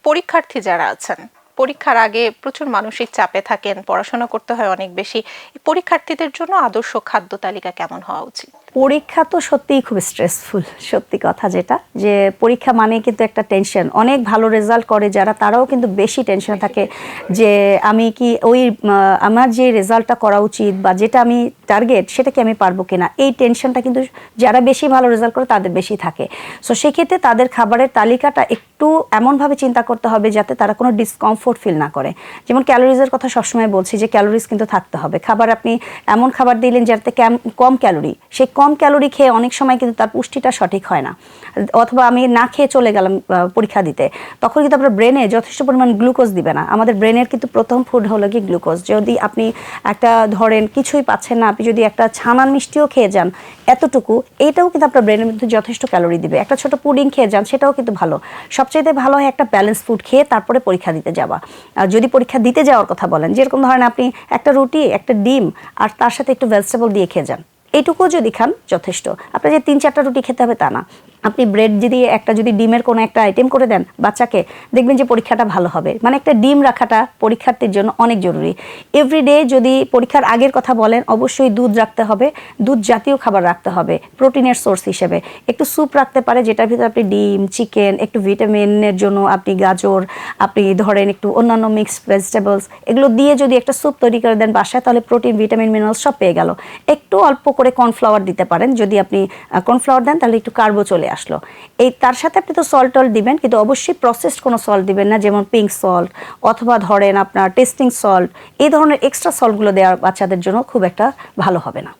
পরীক্ষার্থী যারা আছেন, পরীক্ষার আগে প্রচুর মানসিক চাপে থাকেন, পড়াশোনা করতে হয় অনেক বেশি। এই পরীক্ষার্থীদের জন্য আদর্শ খাদ্য তালিকা কেমন হওয়া উচিত? পরীক্ষা তো সত্যিই খুব স্ট্রেসফুল, সত্যি কথা যেটা, যে পরীক্ষা মানে কিন্তু একটা টেনশন। অনেক ভালো রেজাল্ট করে যারা, তারাও কিন্তু বেশি টেনশনে থাকে যে আমি কি ওই আমার যে রেজাল্টটা করা উচিত বা যেটা আমি টার্গেট সেটা কি আমি পারবো কিনা, এই টেনশনটা কিন্তু যারা বেশি ভালো রেজাল্ট করে তাদের বেশি থাকে। সো সেক্ষেত্রে তাদের খাবারের তালিকাটা একটু এমনভাবে চিন্তা করতে হবে যাতে তারা কোনো ডিসকমফোর্ট ফিল না করে। যেমন ক্যালোরিজের কথা সবসময় বলছি যে ক্যালোরিজ কিন্তু থাকতে হবে। খাবার আপনি এমন খাবার দিলেন যাতে কম ক্যালোরি, সেই কম ক্যালোরি খেয়ে অনেক সময় কিন্তু তার পুষ্টিটা সঠিক হয় না। অথবা আমি না খেয়ে চলে গেলাম পরীক্ষা দিতে, তখন কিন্তু আপনার ব্রেনে যথেষ্ট পরিমাণ গ্লুকোজ দিবে না। আমাদের ব্রেনের কিন্তু প্রথম ফুড হলো কি গ্লুকোজ। যদি আপনি একটা ধরেন কিছুই পাচ্ছেন না, আপনি যদি একটা ছানার মিষ্টিও খেয়ে যান এতটুকু, এটাও কিন্তু আপনার ব্রেনের মধ্যে যথেষ্ট ক্যালোরি দিবে। একটা ছোট পুডিং খেয়ে যান, সেটাও কিন্তু ভালো। সবচেয়ে ভালো হয় একটা ব্যালেন্স ফুড খেয়ে তারপরে পরীক্ষা দিতে যাওয়া। আর যদি পরীক্ষা দিতে যাওয়ার কথা বলেন, যেরকম ধরেন আপনি একটা রুটি, একটা ডিম আর তার সাথে একটু ভেজিটেবল দিয়ে খেয়ে যান, এইটুকুও যদি খান যথেষ্ট। আপনার যে 3-4টা রুটি খেতে হবে তা না। আপনি ব্রেড যদি ডিমের কোনো একটা আইটেম করে দেন বাচ্চাকে, দেখবেন যে পরীক্ষাটা ভালো হবে। মানে একটা ডিম রাখাটা পরীক্ষার্থীর জন্য অনেক জরুরি। এভরিডে যদি পরীক্ষার আগের কথা বলেন, অবশ্যই দুধ রাখতে হবে, দুধ জাতীয় খাবার রাখতে হবে প্রোটিনের সোর্স হিসেবে। একটু স্যুপ রাখতে পারে, যেটার ভিতরে আপনি ডিম, চিকেন, একটু ভিটামিনের জন্য আপনি গাজর, আপনি ধরেন একটু অন্যান্য মিক্সড ভেজিটেবলস, এগুলো দিয়ে যদি একটা স্যুপ তৈরি করে দেন বাসায়, তাহলে প্রোটিন, ভিটামিন, মিনারেলস সব পেয়ে গেল। একটু অল্প করে কর্নফ্লাওয়ার দিতে পারেন। যদি আপনি কর্নফ্লাওয়ার দেন তাহলে একটু কার্বো চলে আসলো। এই তার সাথে আপনি তো সল্ট দিবেন, কিন্তু অবশ্যই প্রসেসড কোনো সল্ট দিবেন না, যেমন পিঙ্ক সল্ট অথবা ধরেন আপনার টেস্টিং সল্ট। এই ধরনের এক্সট্রা সল্টগুলো দেওয়া বাচ্চাদের জন্য খুব একটা ভালো হবে না।